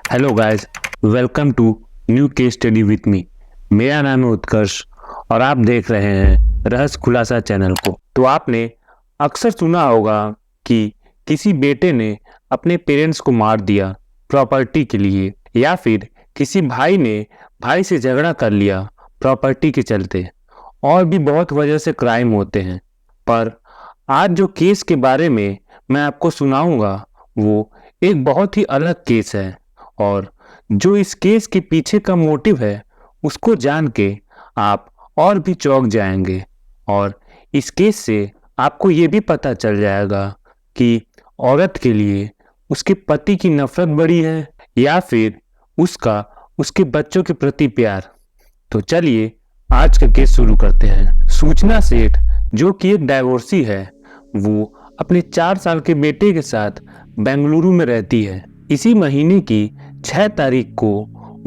Hello guys, welcome to new case study with me. मेरा नाम है उत्कर्ष और आप देख रहे हैं रहस्य खुलासा चैनल को। तो आपने अक्सर सुना होगा कि किसी बेटे ने अपने पेरेंट्स को मार दिया प्रॉपर्टी के लिए, या फिर किसी भाई ने भाई से झगड़ा कर लिया प्रॉपर्टी के चलते। और भी बहुत वजह से क्राइम होते हैं, पर आज जो केस के बारे में मैं आपको सुनाऊंगा वो एक बहुत ही अलग केस है। और जो इस केस के पीछे का मोटिव है उसको जान के आप और भी चौंक जाएंगे। और इस केस से आपको ये भी पता चल जाएगा कि औरत के लिए उसके पति की नफरत बड़ी है या फिर उसका उसके बच्चों के प्रति प्यार। तो चलिए आज का केस शुरू करते हैं। सूचना सेठ, जो कि एक डाइवोर्सी है, वो अपने 4 साल के बेटे के साथ बेंगलुरु में रहती है। इसी महीने की 6 तारीख को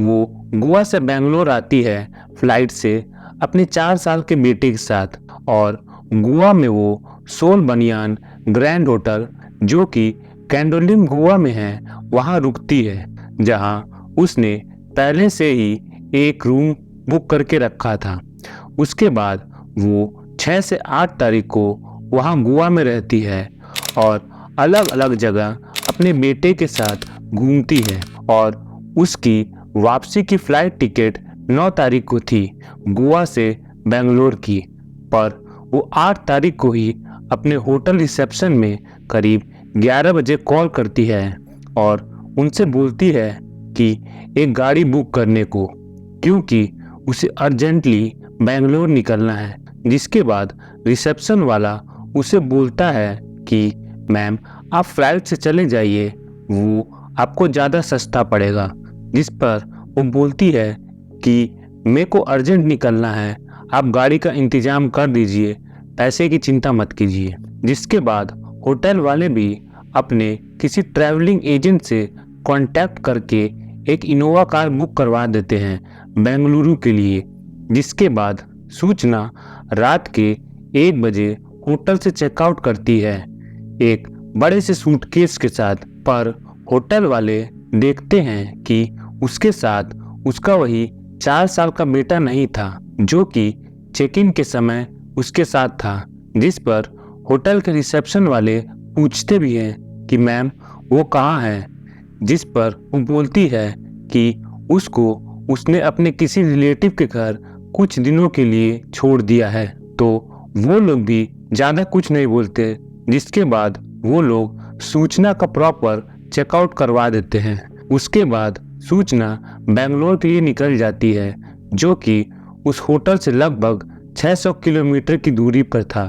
वो गोवा से बेंगलोर आती है फ्लाइट से अपने 4 साल के बेटे के साथ। और गोवा में वो सोल बनियान ग्रैंड होटल, जो कि कैंडोलिम गोवा में है, वहाँ रुकती है, जहाँ उसने पहले से ही एक रूम बुक करके रखा था। उसके बाद वो 6 से 8 तारीख को वहाँ गोवा में रहती है और अलग अलग जगह अपने बेटे के साथ घूमती है। और उसकी वापसी की फ्लाइट टिकट 9 तारीख को थी गोवा से बेंगलोर की, पर वो 8 तारीख को ही अपने होटल रिसेप्शन में करीब 11 बजे कॉल करती है और उनसे बोलती है कि एक गाड़ी बुक करने को, क्योंकि उसे अर्जेंटली बेंगलोर निकलना है। जिसके बाद रिसेप्शन वाला उसे बोलता है कि मैम, आप फ्लाइट से चले जाइए, वो आपको ज़्यादा सस्ता पड़ेगा। जिस पर वो बोलती है कि मेरे को अर्जेंट निकलना है, आप गाड़ी का इंतज़ाम कर दीजिए, पैसे की चिंता मत कीजिए। जिसके बाद होटल वाले भी अपने किसी ट्रैवलिंग एजेंट से कांटेक्ट करके एक इनोवा कार बुक करवा देते हैं बेंगलुरु के लिए। जिसके बाद सूचना रात के 1 बजे होटल से चेकआउट करती है एक बड़े से सूटकेस के साथ। पर होटल वाले देखते हैं कि उसके साथ उसका वही 4 साल का बेटा नहीं था, जो कि चेक इन के समय उसके साथ था। जिस पर होटल के रिसेप्शन वाले पूछते भी हैं कि मैम, वो कहाँ है। जिस पर वो बोलती है कि उसको उसने अपने किसी रिलेटिव के घर कुछ दिनों के लिए छोड़ दिया है। तो वो लोग भी ज़्यादा कुछ नहीं बोलते। जिसके बाद वो लोग सूचना का प्रॉपर चेकआउट करवा देते हैं। उसके बाद सूचना बेंगलोर के लिए निकल जाती है, जो कि उस होटल से लगभग 600 किलोमीटर की दूरी पर था।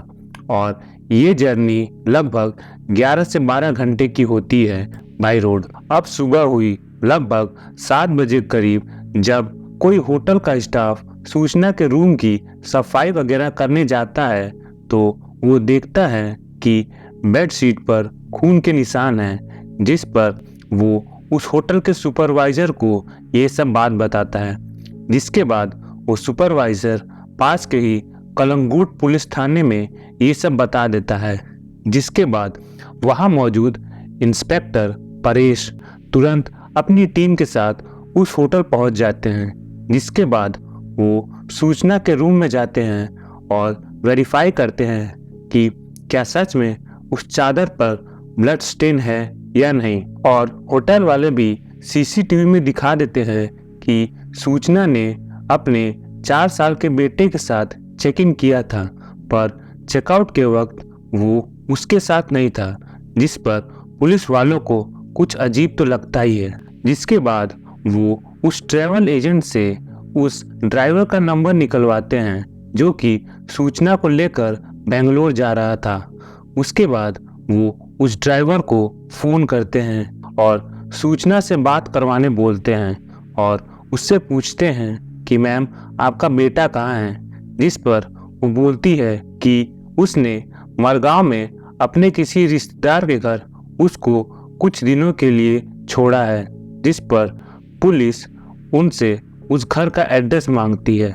और ये जर्नी लगभग 11 से 12 घंटे की होती है बाई रोड। अब सुबह हुई लगभग 7 बजे करीब, जब कोई होटल का स्टाफ सूचना के रूम की सफाई वगैरह करने जाता है, तो वो देखता है कि बेड शीट पर खून के निशान हैं। जिस पर वो उस होटल के सुपरवाइजर को ये सब बात बताता है। जिसके बाद वो सुपरवाइजर पास के ही कलंगूट पुलिस थाने में ये सब बता देता है। जिसके बाद वहाँ मौजूद इंस्पेक्टर परेश तुरंत अपनी टीम के साथ उस होटल पहुँच जाते हैं। जिसके बाद वो सूचना के रूम में जाते हैं और वेरीफाई करते हैं कि क्या सच में उस चादर पर ब्लड स्टेन है या नहीं। और होटल वाले भी सीसीटीवी में दिखा देते हैं कि सूचना ने अपने 4 साल के बेटे के साथ चेक इन किया था, पर चेकआउट के वक्त वो उसके साथ नहीं था। जिस पर पुलिस वालों को कुछ अजीब तो लगता ही है। जिसके बाद वो उस ट्रैवल एजेंट से उस ड्राइवर का नंबर निकलवाते हैं, जो कि सूचना को लेकर बेंगलोर जा रहा था। उसके बाद वो उस ड्राइवर को फ़ोन करते हैं और सूचना से बात करवाने बोलते हैं और उससे पूछते हैं कि मैम, आपका बेटा कहाँ है। जिस पर वो बोलती है कि उसने मरगांव में अपने किसी रिश्तेदार के घर उसको कुछ दिनों के लिए छोड़ा है। जिस पर पुलिस उनसे उस घर का एड्रेस मांगती है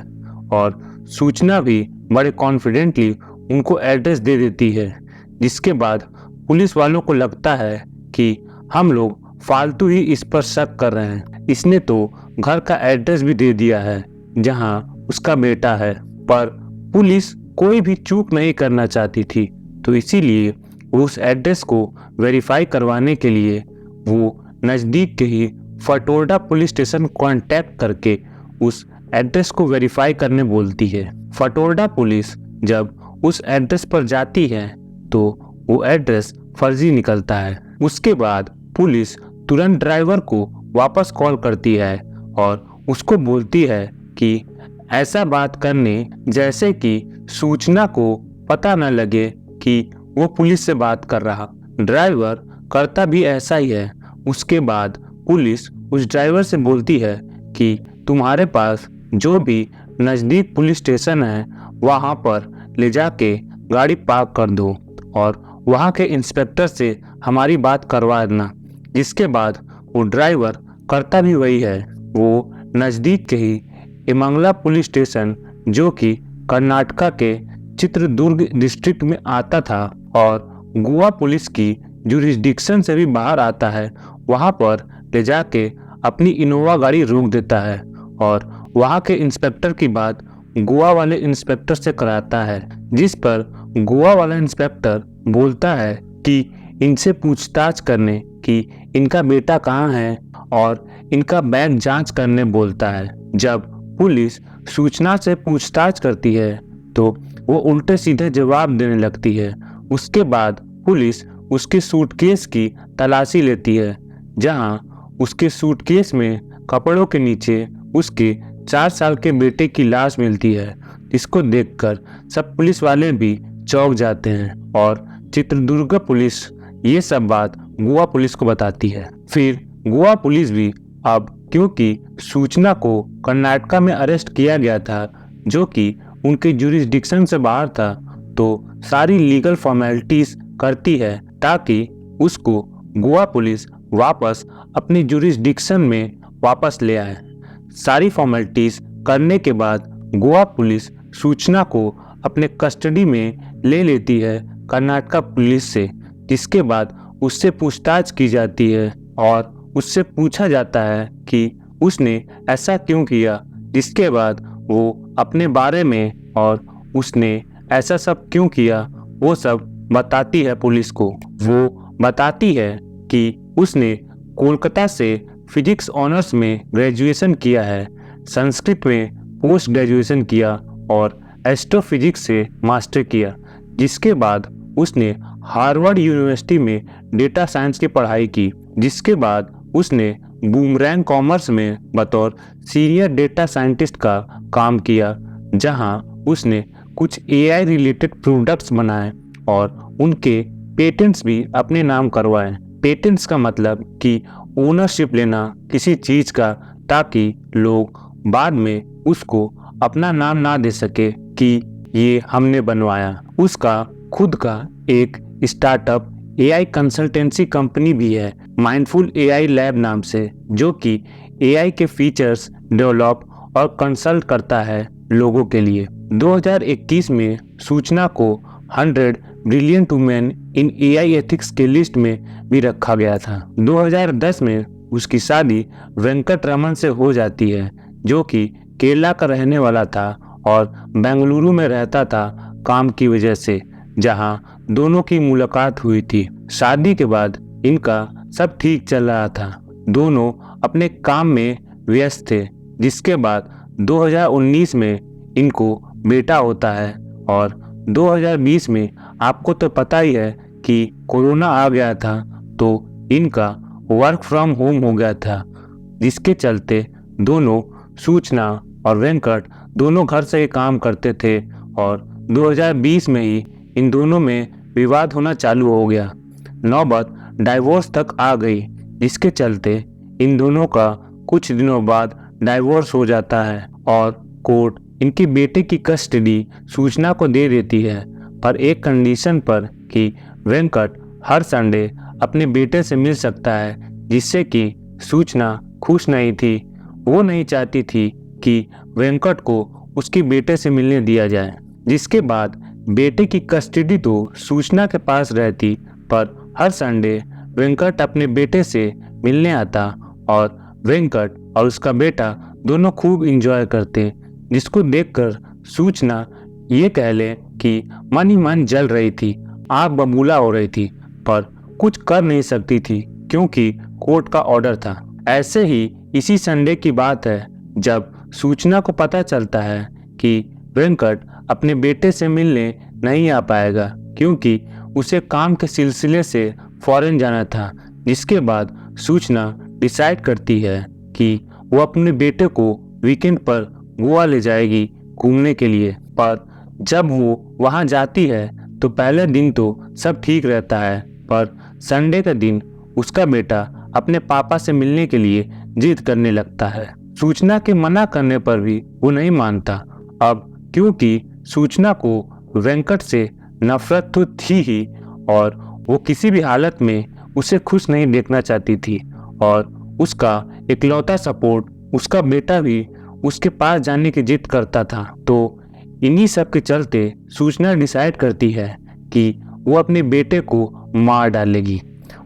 और सूचना भी बड़े कॉन्फिडेंटली उनको एड्रेस दे देती है। जिसके बाद पुलिस वालों को लगता है कि हम लोग फालतू ही इस पर शक कर रहे हैं। इसने तो घर का एड्रेस भी दे दिया है जहां उसका बेटा है, पर पुलिस कोई भी चूक नहीं करना चाहती थी, तो इसीलिए उस एड्रेस को वेरीफाई करवाने के लिए वो नज़दीक के ही फटोरडा पुलिस स्टेशन कांटेक्ट करके उस एड्रेस को वेरीफाई करने बोलती है। फटोरडा पुलिस जब उस एड्रेस पर जाती है तो वो एड्रेस फर्जी निकलता है। उसके बाद पुलिस तुरंत ड्राइवर को वापस कॉल करती है और उसको बोलती है कि ऐसा बात करने जैसे कि सूचना को पता न लगे कि वो पुलिस से बात कर रहा। ड्राइवर करता भी ऐसा ही है। उसके बाद पुलिस उस ड्राइवर से बोलती है कि तुम्हारे पास जो भी नज़दीक पुलिस स्टेशन है वहाँ पर ले जाके गाड़ी पार्क कर दो और वहाँ के इंस्पेक्टर से हमारी बात करवा देना। जिसके बाद वो ड्राइवर करता भी वही है। वो नज़दीक के ही इमंगला पुलिस स्टेशन, जो कि कर्नाटका के चित्रदुर्ग डिस्ट्रिक्ट में आता था और गोवा पुलिस की जुरिस्डिक्शन से भी बाहर आता है, वहाँ पर ले जाके अपनी इनोवा गाड़ी रोक देता है और वहाँ के इंस्पेक्टर की बात गोवा वाले इंस्पेक्टर से कराता है। जिस पर गोवा वाला इंस्पेक्टर बोलता है कि इनसे पूछताछ करने कि इनका बेटा कहाँ है और इनका बैग जांच करने बोलता है। जब पुलिस सूचना से पूछताछ करती है तो वो उल्टे सीधे जवाब देने लगती है। उसके बाद पुलिस उसके सूटकेस की तलाशी लेती है, जहां उसके सूटकेस में कपड़ों के नीचे उसके 4 साल के बेटे की लाश मिलती है, जिसको देखकर सब पुलिस वाले भी चौंक जाते हैं और चित्रदुर्ग पुलिस ये सब बात गोवा पुलिस को बताती है। फिर गोवा पुलिस भी अब क्योंकि सूचना को कर्नाटका में अरेस्ट किया गया था, जो कि उनके जुरिस्डिक्शन से बाहर था, तो सारी लीगल फॉर्मेलिटीज करती है ताकि उसको गोवा पुलिस वापस अपनी जुरिस्डिक्शन में वापस ले आए। सारी फॉर्मेलिटीज करने के बाद गोवा पुलिस सूचना को अपने कस्टडी में ले लेती है कर्नाटका पुलिस से, जिसके बाद उससे पूछताछ की जाती है और उससे पूछा जाता है कि उसने ऐसा क्यों किया। जिसके बाद वो अपने बारे में और उसने ऐसा सब क्यों किया वो सब बताती है पुलिस को। वो बताती है कि उसने कोलकाता से फिजिक्स ऑनर्स में ग्रेजुएशन किया है, संस्कृत में पोस्ट ग्रेजुएशन किया और एस्ट्रोफिजिक्स से मास्टर किया। जिसके बाद उसने हार्वर्ड यूनिवर्सिटी में डेटा साइंस की पढ़ाई की। जिसके बाद उसने बूमरैंग कॉमर्स में बतौर सीनियर डेटा साइंटिस्ट का काम किया, जहां उसने कुछ AI रिलेटेड प्रोडक्ट्स बनाए और उनके पेटेंट्स भी अपने नाम करवाए। पेटेंट्स का मतलब कि ओनरशिप लेना किसी चीज का, ताकि लोग बाद में उसको अपना नाम ना दे सके कि ये हमने बनवाया। उसका खुद का एक स्टार्टअप AI कंसल्टेंसी कंपनी भी है, माइंडफुल AI लैब नाम से, जो कि AI के फीचर्स डेवलप और कंसल्ट करता है लोगों के लिए। 2021 में सूचना को 100 brilliant women in AI ethics के लिस्ट में भी रखा गया था। 2010 में उसकी शादी वेंकट रमन से हो जाती है, जो कि केरला का रहने वाला था और बेंगलुरु में रहता था काम की वजह से, जहां दोनों की मुलाकात हुई थी। शादी के बाद इनका सब ठीक चल रहा था, दोनों अपने काम में व्यस्त थे। जिसके बाद 2019 में इनको बेटा होता है और 2020 में आपको तो पता ही है कि कोरोना आ गया था, तो इनका वर्क फ्रॉम होम हो गया था, जिसके चलते दोनों सूचना और वेंकट दोनों घर से ही काम करते थे और 2020 में ही इन दोनों में विवाद होना चालू हो गया। नौबत डाइवोर्स तक आ गई, जिसके चलते इन दोनों का कुछ दिनों बाद डाइवोर्स हो जाता है और कोर्ट इनकी बेटे की कस्टडी सूचना को दे देती है, पर एक कंडीशन पर कि वेंकट हर संडे अपने बेटे से मिल सकता है, जिससे कि सूचना खुश नहीं थी। वो नहीं चाहती थी कि वेंकट को उसके बेटे से मिलने दिया जाए। जिसके बाद बेटे की कस्टडी तो सूचना के पास रहती, पर हर संडे वेंकट अपने बेटे से मिलने आता और वेंकट और उसका बेटा दोनों खूब एंजॉय करते, जिसको देखकर सूचना ये कह ले कि मन ही मन जल रही थी, आग बबूला हो रही थी, पर कुछ कर नहीं सकती थी क्योंकि कोर्ट का ऑर्डर था। ऐसे ही इसी संडे की बात है जब सूचना को पता चलता है कि वेंकट अपने बेटे से मिलने नहीं आ पाएगा क्योंकि उसे काम के सिलसिले से फॉरेन जाना था। जिसके बाद सूचना डिसाइड करती है कि वो अपने बेटे को वीकेंड पर गोवा ले जाएगी घूमने के लिए। पर जब वो वहां जाती है तो पहले दिन तो सब ठीक रहता है, पर संडे के दिन उसका बेटा अपने पापा से मिलने के लिए जिद करने लगता है। सूचना के मना करने पर भी वो नहीं मानता। अब क्योंकि सूचना को वेंकट से नफरत तो थी ही और वो किसी भी हालत में उसे खुश नहीं देखना चाहती थी, और उसका इकलौता सपोर्ट उसका बेटा भी उसके पास जाने की जिद करता था। तो इन्हीं सब के चलते सूचना डिसाइड करती है कि वो अपने बेटे को मार डालेगी।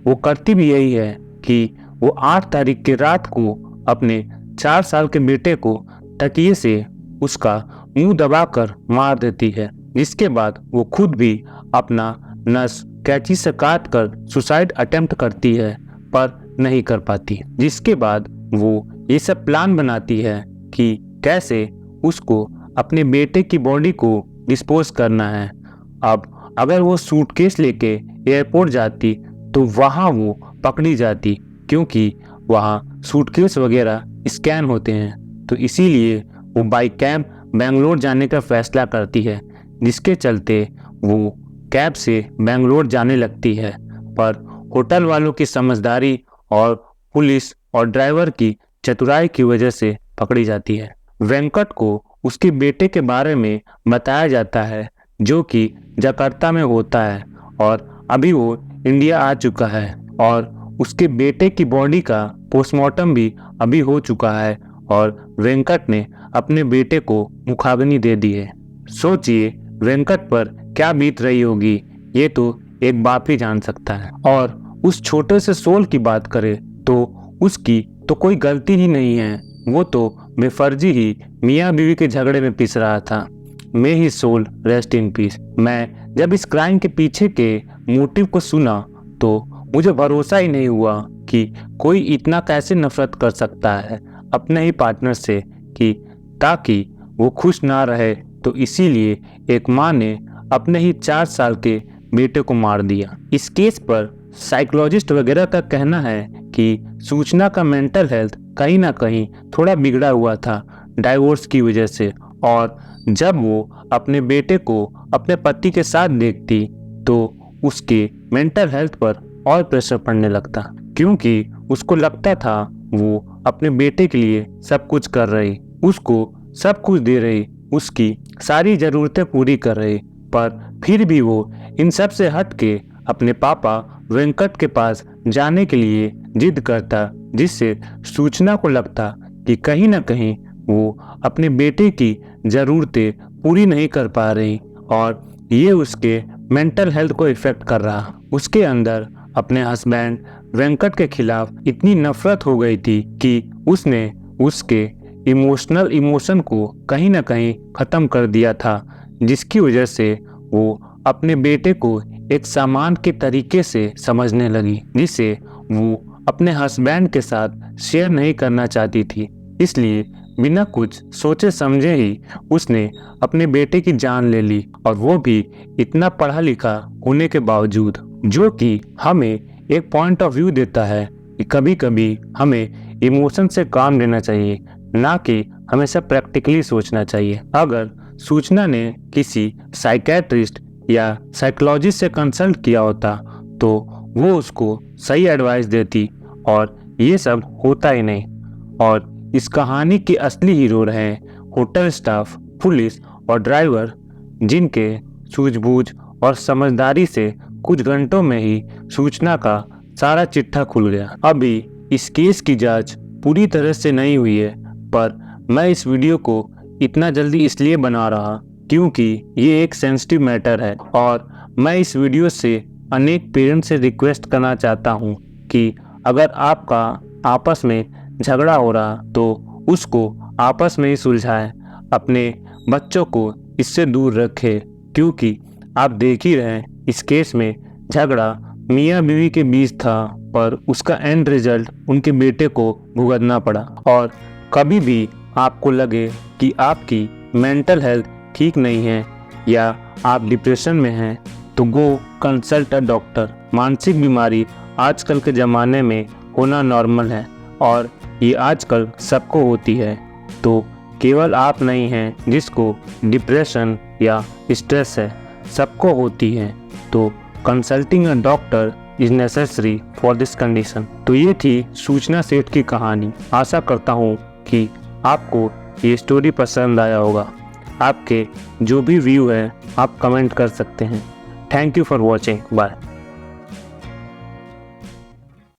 वो करती भी यही है कि वो 8 तारीख की रात को अपने 4 साल के बेटे को तकिए से उसका मुंह दबाकर मार देती है। जिसके बाद वो खुद भी अपना नस कैंची से काट कर सुसाइड अटेम्प्ट करती है, पर नहीं कर पाती। जिसके बाद वो ये सब प्लान बनाती है कि कैसे उसको अपने बेटे की बॉडी को डिस्पोज करना है। अब अगर वो सूटकेस लेके एयरपोर्ट जाती तो वहाँ वो पकड़ी जाती क्योंकि वहाँ सूटकेस वगैरह स्कैन होते हैं। तो इसीलिए वो बाई कैब बेंगलोर जाने का फैसला करती है, जिसके चलते वो कैब से बेंगलोर जाने लगती है। पर होटल वालों की समझदारी और पुलिस और ड्राइवर की चतुराई की वजह से पकड़ी जाती है। वेंकट को उसके बेटे के बारे में बताया जाता है जो कि जकार्ता में होता है, और अभी वो इंडिया आ चुका है, और उसके बेटे की बॉडी का पोस्टमार्टम भी अभी हो चुका है और वेंकट ने अपने बेटे को मुखाग्नि दे दी है। सोचिए वेंकट पर क्या बीत रही होगी, ये तो एक बाप ही जान सकता है। और उस छोटे से सोल की बात करें तो उसकी तो कोई गलती ही नहीं है, वो तो बेफर्जी ही मियाँ बीवी के झगड़े में पिस रहा था। मे ही सोल रेस्ट इन पीस। मैं जब इस क्राइम के पीछे के मोटिव को सुना तो मुझे भरोसा ही नहीं हुआ कि कोई इतना कैसे नफरत कर सकता है अपने ही पार्टनर से कि ताकि वो खुश ना रहे, तो इसीलिए एक माँ ने अपने ही 4 साल के बेटे को मार दिया। इस केस पर साइकोलॉजिस्ट वगैरह का कहना है कि सूचना का मेंटल हेल्थ कहीं ना कहीं थोड़ा बिगड़ा हुआ था डाइवोर्स की वजह से, और जब वो अपने बेटे को अपने पति के साथ देखती तो उसके मेंटल हेल्थ पर और प्रेशर पड़ने लगता, क्योंकि उसको लगता था वो अपने बेटे के लिए सब कुछ कर रही, उसको सब कुछ दे रही, उसकी सारी ज़रूरतें पूरी कर रही, पर फिर भी वो इन सब से हट के अपने पापा वेंकट के पास जाने के लिए जिद करता, जिससे सूचना को लगता कि कहीं ना कहीं वो अपने बेटे की ज़रूरतें पूरी नहीं कर पा रही और ये उसके मेंटल हेल्थ को इफ़ेक्ट कर रहा। उसके अंदर अपने हस्बैंड वेंकट के खिलाफ इतनी नफरत हो गई थी कि उसने उसके इमोशनल इमोशन को कहीं ना कहीं ख़त्म कर दिया था, जिसकी वजह से वो अपने बेटे को एक सामान के तरीके से समझने लगी, जिसे वो अपने हस्बैंड के साथ शेयर नहीं करना चाहती थी। इसलिए बिना कुछ सोचे समझे ही उसने अपने बेटे की जान ले ली, और वो भी इतना पढ़ा लिखा होने के बावजूद, जो कि हमें एक पॉइंट ऑफ व्यू देता है कि कभी कभी हमें इमोशन से काम लेना चाहिए, ना कि हमेशा प्रैक्टिकली सोचना चाहिए। अगर सूचना ने किसी साइकेट्रिस्ट या साइकोलॉजिस्ट से कंसल्ट किया होता तो वो उसको सही एडवाइस देती, और ये सब होता ही नहीं। और इस कहानी के असली हीरो रहे होटल स्टाफ, पुलिस और ड्राइवर, जिनके सूझबूझ और समझदारी से कुछ घंटों में ही सूचना का सारा चिट्ठा खुल गया। अभी इस केस की जांच पूरी तरह से नहीं हुई है, पर मैं इस वीडियो को इतना जल्दी इसलिए बना रहा क्योंकि ये एक सेंसिटिव मैटर है, और मैं इस वीडियो से अनेक पेरेंट्स से रिक्वेस्ट करना चाहता हूँ कि अगर आपका आपस में झगड़ा हो रहा तो उसको आपस में ही सुलझाएं। अपने बच्चों को इससे दूर रखें, क्योंकि आप देख ही रहे हैं इस केस में झगड़ा मियाँ बीवी के बीच था पर उसका एंड रिजल्ट उनके बेटे को भुगतना पड़ा। और कभी भी आपको लगे कि आपकी मेंटल हेल्थ ठीक नहीं है या आप डिप्रेशन में हैं तो गो कंसल्ट अ डॉक्टर। मानसिक बीमारी आजकल के ज़माने में होना नॉर्मल है और ये आजकल सबको होती है, तो केवल आप नहीं हैं जिसको डिप्रेशन या स्ट्रेस है, सबको होती है। तो consulting a doctor is necessary for this condition. तो ये थी सूचना सेठ की कहानी। आशा करता हूँ कि आपको ये स्टोरी पसंद आया होगा। आपके जो भी व्यू है आप कमेंट कर सकते हैं। Thank you for watching. Bye.